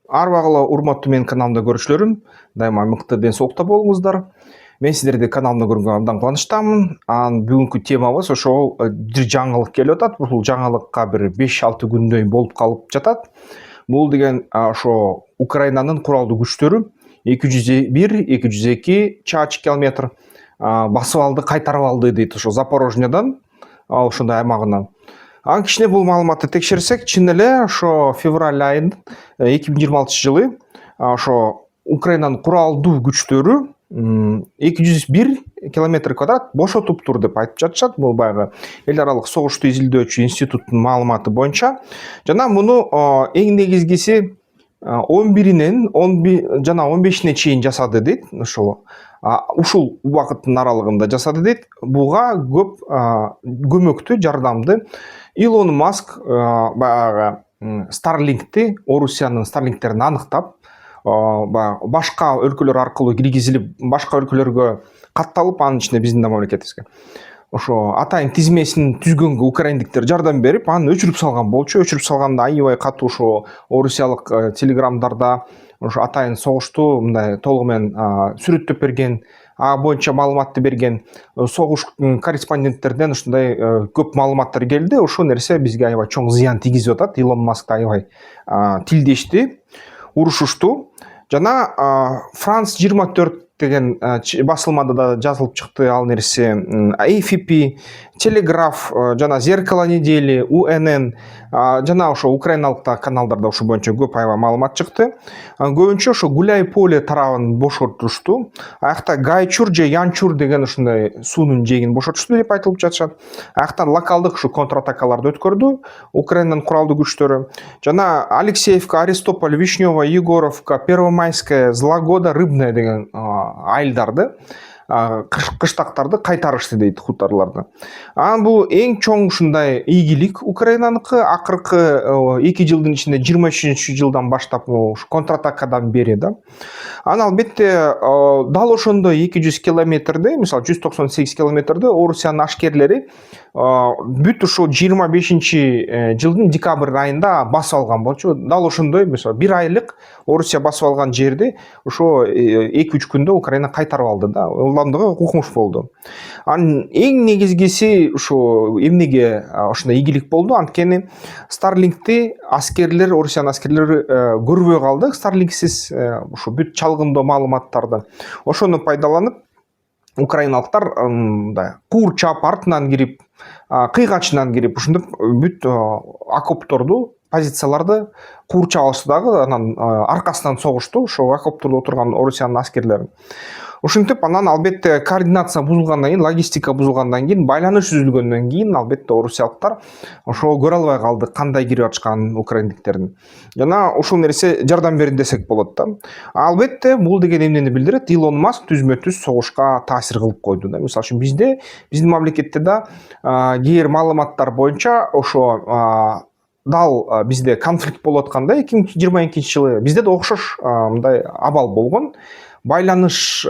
Арбагылы урматтуу менин каналымда көрүүчүлөрүм, дайыма мыкты ден соолукта болуңуздар. Мен сиздерди каналымда көргөнгө абдан кубанычтамын. Бүгүнкү темабыз ошол бир жаңылык келип атат. Бул жаңылыкка бир 5-6 күндөй болуп калып жатат. Бул деген ошо Украинанын куралдуу күчтөрү 201-202 чарчы километр басып алды, кайтарып алды дейт ошо Запорожнядан, ошондой аймагынан. Кичине бул маалыматты текшерсек, чын эле ошо февраль айында 2026 жылы ошо Украинанын куралдуу күчтөрү 201 километр квадрат бошотуптур деп айтып жатышат. Бул баягы эл аралык согушту изилдөөчү институттун маалыматы боюнча. Жана муну эң негизгиси 11-инен жана 15-ине чейин жасады дейт. Ушул убакыттын аралыгында жасады дейт. Буга көп көмөктү, жардамды Илон Маск баягы Starlink'ти, Орусиянын Starlink'терин аныктап, башка өлкөлөр аркылуу киргизилип, башка өлкөлөргө катталып, анын ичинде биздин да мамлекетибизге ошо атайын тизмесин түзгөнгө украиндиктер жардам берип, аны өчүрүп салган болчу. Өчүрүп салганда аябай катуу ошо орусиялык телеграмдарда ошо атайын согушту мындай толугу менен сүрөттөп берген, боюнча маалыматты берген согуш корреспонденттерден ушундай көп маалыматтар келди. Ошол нерсе бизге аябай чоң зыян тийгизип атат. Илон Маск аябай тилдешти, урушушту. Жана Франс 24 деген басылмада да жазылып чыкты ал нерсе. AFP, Телеграф, жана Зеркало недели, УНН жана ошо украиналык каналдарда ошо боюнча көп аябай маалымат чыкты. Көбүнчө ошо Гуляй поле тарабын бошотушту. Аякта Гайчур же Янчур деген ушундай суунун жээгин бошотушту деп айтылып жатышат. Аяктан локалдык ушу контратакаларды өткөрдү Украинанын куралдуу күчтөрү. Жана Алексеевка, Аристополь, Вишнево, Егоровка, Первомайская, Злагода, Рыбная деген айылдарды, кыштактарды кайтарышты дейт хутарларды. Бул эң чоң ушундай ийгилик Украинаныкы. Акыркы 2 жылдын ичинде 23 жылдан баштап контратакадан бери да. Албетте дал ошондой 200 километрде, мисалы 198 километрде Орусиянын ашкерлери бүт ушул 25 жылдын декабрь айында басып алган болчу. Дал ошондой, мисалы 1 айлык Орусия басып алган жерди ошо 2-3 күндө Украина кайтарып алды да. Уландыгы укмуш болду. Анын эң негизгиси ушу эмнеге ошондой ийгилик болду? Анткени Starlink'ти аскерлер, Орусиянын аскерлери көрбөй калды. Starlink'сиз ушу бүт чалгындоо маалыматтарды. Ошону пайдаланып украиналыктар куурчап, артынан кирип, кыйгачынан кирип, ушинтип бүт окопторду, позицияларды куурчап алышты дагы, анан аркасынан согушту ошо окоптордо отурган Орусиянын аскерлери. Ушинтип анан албетте координация бузулгандан кийин, логистика бузулгандан кийин, байланыш үзүлгөндөн кийин албетте орусиялыктар ошо көрө албай калды кандай кирип атышканын украиндиктердин. Жана ушул нерсе жардам берди десек болот да. Албетте бул деген эмнени билдирет? Илон Маск түзмө-түз согушка таасир кылып койду да. Мисалы үчүн биздин мамлекетте да кээ бир маалыматтар боюнча ошо дал бизде конфликт болуп атканда 2022 жылы бизде да окшош мындай абал болгон. Байланыш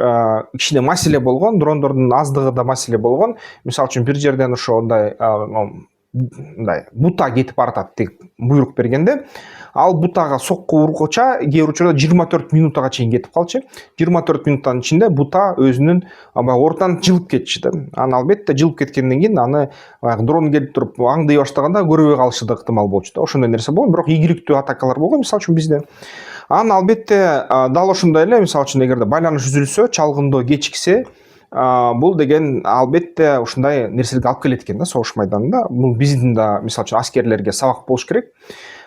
кичине маселе болгон, дрондордун аздыгы да маселе болгон. Мисалы үчүн бир жерден ошондой бута кетип баратат деп буйрук бергенде, ал бутага сокку ургуча кээ бир учурда 24 минутага чейин кетип калчу. 24 минуттан ичинде бута өзүнүн ортан жылып кетчү да. Албетте жылып кеткенден кийин аны дрон келип туруп аңдый баштаганда көрбөй калышы да ыктымал болчу да. Ошондой нерсе болгон, бирок ийгиликтүү атакалар болгон, мисалы үчүн бизде. Албетте дал ошондой эле, мисалы үчүн эгерде байланыш үзүлсө, чалгындоо кечиксе, бул деген албетте ушундай нерселерге алып келет экен да согуш майданында. Бул биздин да мисалы үчүн аскерлерге сабак болуш керек.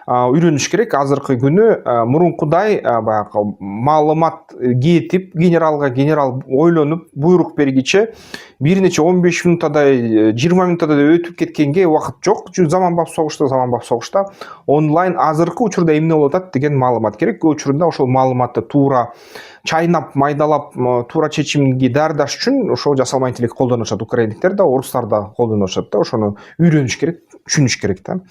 Үйрөнүш керек. Азыркы күнү мурункудай баягы маалымат кетип, генерал ойлонуп, буйрук бергиче бир нече 15 минутадай, 20 минутадай өтүп кеткенге убакыт жок. Заманбап согушта онлайн азыркы учурда эмне болуп атат деген маалымат керек. Көп учурда ошол маалыматты туура чайнап, майдалап, туура чечимге даярдаш үчүн ошол жасалма интеллект колдонушат украиндиктер да, орустар да колдонушат да. Ошону үйрөнүш керек. түшүнүш керек да.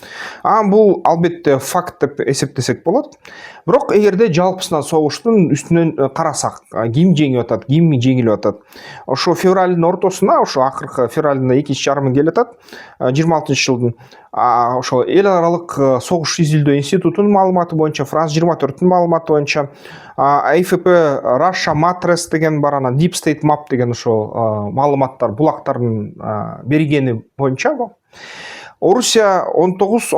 Бул албетте факт деп эсептесек болот. Бирок эгерде жалпысынан согуштун үстүнөн карасак, ким жеңип атат, ким жеңилип атат. Ошо февралдын ортосуна, ошо акыркы февралдын экинчи жарымы келе атат, 26 жылдын. Ошо эл аралык согуш изилдөө институтунун маалыматы боюнча, Франс 24-түн маалыматы боюнча, AFP Russia Matrix деген бар, анан Deep State Map деген ошо маалыматтар, булактардын бергени боюнча Орусия 19,5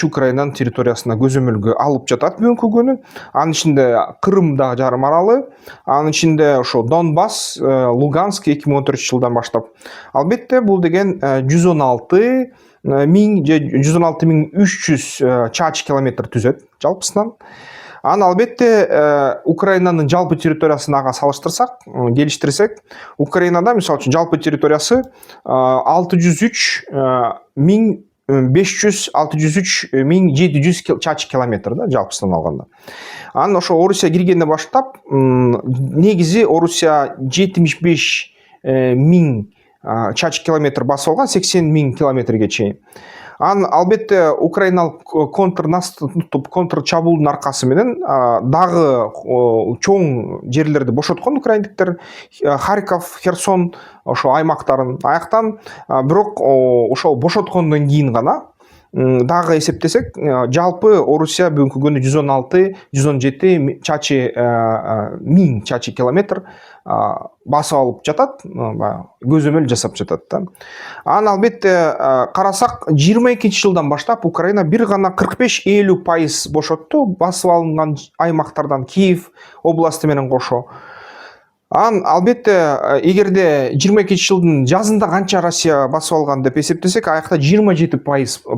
Украинанын территориясына көзөмөлгө алып жатат бүгүнкү күнү. Анын ичинде Крым да жарым аралы, анын ичинде ошо Донбасс, Луганск 2014 жылдан баштап. Албетте бул деген 116 миң же 116.300 чарчы километр түзөт жалпысынан. Албетте Украинанын жалпы территориясын ага салыштырсак, келиштирсек, Украинада мисалы үчүн жалпы территориясы 603.700 чарчы километр да, жалпысынан алганда. Анан ошо Орусия киргенден баштап, негизи Орусия 75 миң чарчы километр басып алган, 80 миң километрге чейин. Албетте украиналык контр чабуулдун аркасы менен дагы чоң жерлерди бошоткон украиндиктер, Харьков, Херсон ошо аймактарын. Аяктан бирок ошо бошоткондон кийин гана дагы эсептесек, жалпы Орусия бүгүнкү күнү 116-117 миң чарчы километр басып алып жатат, көзөмөл жасап жатат да. Албетте карасак, 22 жылдан баштап Украина бир гана 45-50% бошотту басып алынган аймактардан, Киев областы менен кошо. Албетте эгерде 22 жылдын жазында канча Россия басып алган деп эсептесек, аякта 27%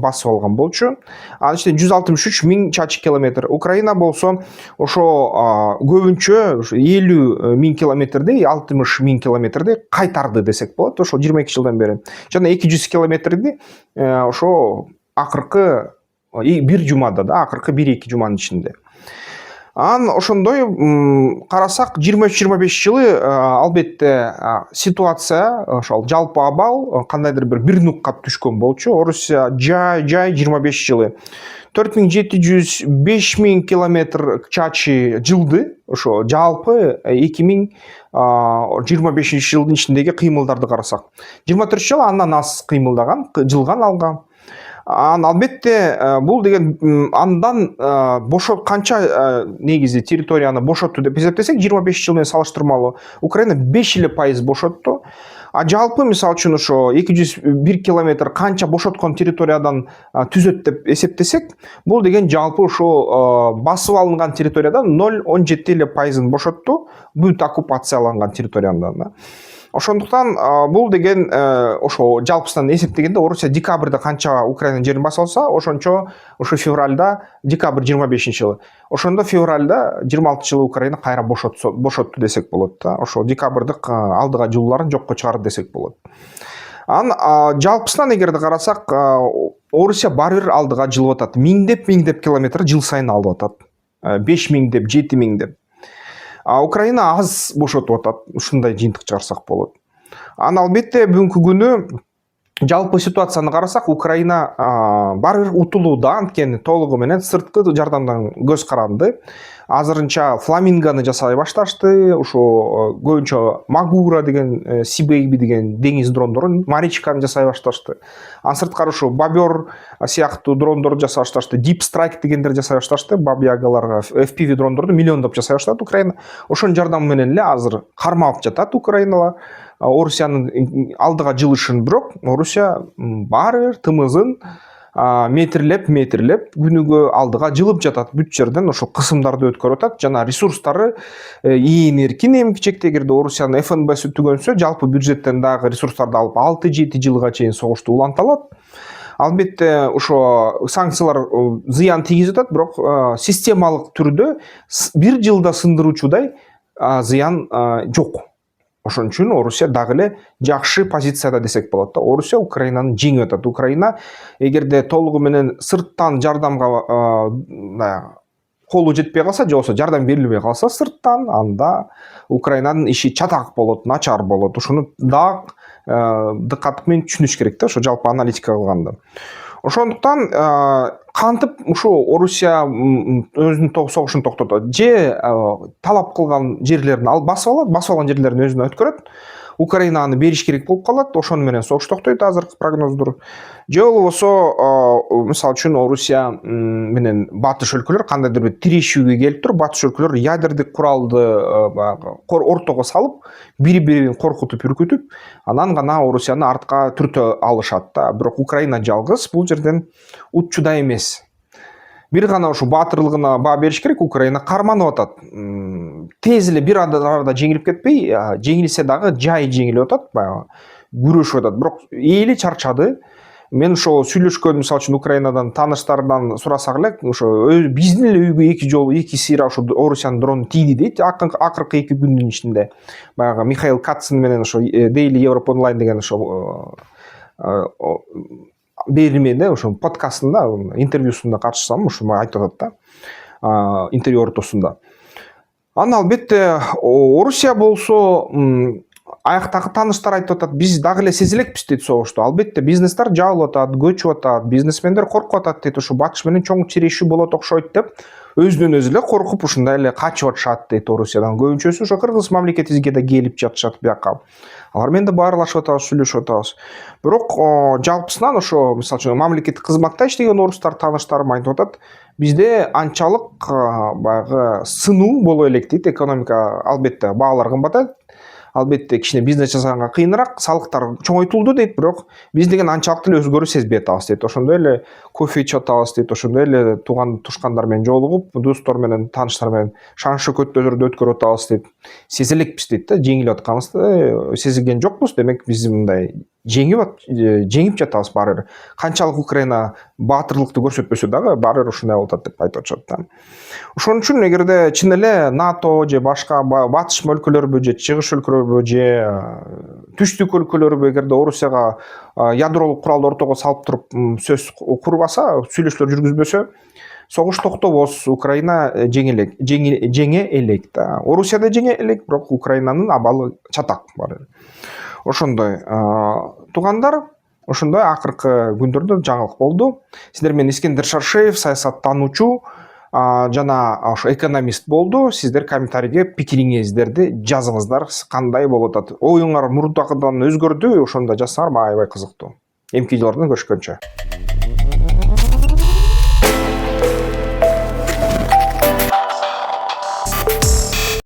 басып алган болчу. Анын ичинде 163 миң чарчы километр. Украина болсо ошо көбүнчө 50 миң километрдей, 60 миң километрдей кайтарды десек болот, ошо 22 жылдан бери. Жана 200 километрди ошо акыркы бир жумада да, акыркы 1-2 жуманын ичинде. Ошондой карасак, 23-25 жылы албетте ситуация, ошол жалпы абал кандайдыр бир нукка түшкөн болчу. Орусия жай 25 жылы 4700-5 миң километр чарчы жылды, ошо жалпы 2025 жылдын ичиндеги кыймылдарды карасак. 24 жыл андан аз кыймылдаган, жылган алган. Албетте бул деген андан канча негизи территорияны бошотту деп эсептесек, 25 жыл менен салыштырмалуу Украина 5% бошотту. Жалпы мисалы үчүн ошо 201 километр канча бошоткон территориядан түзөт деп эсептесек, бул деген жалпы ошо басып алынган территориядан 0,17% бошотту, бүт оккупацияланган территориядан. Ошондуктан бул деген ошо жалпысынан эсептегенде Орусия декабрда канча Украинанын жерин басып алса, ошончо ошо февралда, декабрь 25 жылы. Ошондо февралда 26 жылы Украина кайра бошотту десек болот да. Ошо декабрдык алдыга жылууларын жокко чыгарды десек болот. Жалпысынан эгерде карасак, Орусия баары бир алдыга жылып атат. Миңдеп километр жыл сайын алып атат. 5 миңдеп, 7 миңдеп. Украина аз бошотуп атат, ушундай жыйынтык чыгарсак болот. Албетте бүгүнкү күнү жалпы ситуацияны карасак, Украина баары бир утулууда, анткени толугу менен сырткы жардамдан көз каранды. Азырынча Фламинганы жасай башташты, ошо көбүнчө Магура деген, Сибейби деген деңиз дрондорун, Маричканы жасай башташты. Сырткары ошо Бобер сыяктуу дрондорду жасай башташты, Deep Strike дегендерди жасай башташты, Бабьягаларга FPV дрондорду миллиондоп жасай баштады Украина. Ошонун жардамы менен эле азыр кармалып жатат Украиналар Орусиянын алдыга жылышын. Бирок Орусия баары бир тымызын метрлеп күнүгө алдыга жылып жатат. Бүт жерден ошо кысымдарды өткөрүп атат, жана ресурстары ийин эркин. Эмгичекте эгерде Орусиянын ФНБси түгөнсө, жалпы бюджеттен дагы ресурстарды алып 6-7 жылга чейин согушту уланта алат. Албетте ошо санкциялар зыян тийгизип атат, бирок системалык түрдө бир жылда сындыруучудай зыян жок. Ошон үчүн Орусия дагы эле жакшы позицияда десек болот да. Орусия Украинаны жеңип атат. Украина эгерде толугу менен сырттан жардамга колу жетпей калса, же болбосо жардам берилбей калса сырттан, анда Украинанын иши чатак болот, начар болот. Ошону дагы дыкаттык менен түшүнүш керек да, ошо жалпы аналитика кылганда. Ошондуктан кантип ушул Орусия өзүнүн согушун токтотот же талап кылган жерлерин алып басып алат, басып алган жерлерин өзүнө өткөрөт, Украинаны бериш керек болуп калат, ошону менен согуш токтойт азыркы прогноздор. Же болбосо мисалы үчүн Орусия менен батыш өлкөлөр кандайдыр бир тирешүүгө келип туруп, батыш өлкөлөр ядердик куралды баягы ортого салып, бири-бирин коркутуп, үркүтүп, анан гана Орусияны артка түртө алышат да. Бирок Украина жалгыз бул жерден утчуда эмес. Бир гана ушу баатырлыгына баа бериш керек, Украина карманып атат. Тез эле бир арада жеңилип кетпей, жеңилсе дагы жай жеңилип атат, баягы күрөшүп атат. Бирок эли чарчады. Мен ошо сүйлөшкөн, мисалы үчүн Украинадан тааныштардан сурасак эле, ошо биздин эле үйгө эки жолу, эки сыйра ошо Орусиянын дрону тийди дейт, акыркы 2 күндүн ичинде. Баягы Михаил Кацин менен ошо Daily Europe Online деген ошо берилмеде, ошо подкастында, интервьюсунда катышсам, ошо айтып атат да, интервью ортосунда. Анан албетте Орусия болсо аяктагы тааныштар айтып атат, биз дагы эле сезе элекпиз дейт согушту. Албетте бизнестер жабылып атат, көчүп атат, бизнесмендер коркуп атат дейт, ошо батыш менен чоң тирешүү болот окшойт деп өзүнөн өзү эле коркуп ушундай эле качып атышат дейт Орусиядан. Көбүнчөсү ошо кыргыз мамлекетибизге да келип жатышат бияка. Алар менен да баарлашып атабыз, сүйлөшүп атабыз. Бирок жалпысынан ошо мисалы үчүн мамлекеттик кызматта иштеген орустар тааныштарым айтып атат, бизде анчалык баягы сынуу боло элек дейт, экономика албетте баалар кымбатат. Албетте кичине бизнес жасаганга кыйыныраак, салыктар чоңойтулду дейт, бирок биз деген анчалык деле өзгөрүү сезбей атабыз дейт. Ошондой эле кофе ичип атабыз дейт, ошондой эле тууган тушкандар менен жолугуп, достор менен, тааныштар менен шаң шөкөттөрдү өткөрүп атабыз дейт. Сезе элекпиз дейт да, жеңилип атканыбызды сезген жокпуз, демек биз мындай жеңип жатабыз баары бир. Канчалык Украина баатырлыкты көрсөтпөсө дагы баары бир ушундай болуп атат деп айтып атышат да. Ошон үчүн эгерде чын эле НАТО же башка батыш өлкөлөрбү же чыгыш өлкөлөрбү же түштүк өлкөлөрбү эгерде Орусияга ядролук куралды ортого салып туруп сөз курбаса, сүйлөшүүлөр жүргүзбөсө, согуш токтобоз, Украина жеңе элек да. Орусия да жеңе элек, бирок Украинанын абалы чатак баары. Ошондой туугандар, ошондой акыркы күндөрдө жаңылык болду. Сиздер менен Искендер Шаршеев, саясаттануучу жана ошо экономист болду. Сиздер комментарийге пикириңиздерди жазыңыздар, кандай болуп атат. Оюңар мурдакыдан өзгөрдү, ошондо жазсаңар мага аябай кызыктуу. Эмки жолдордон көрүшкөнчө.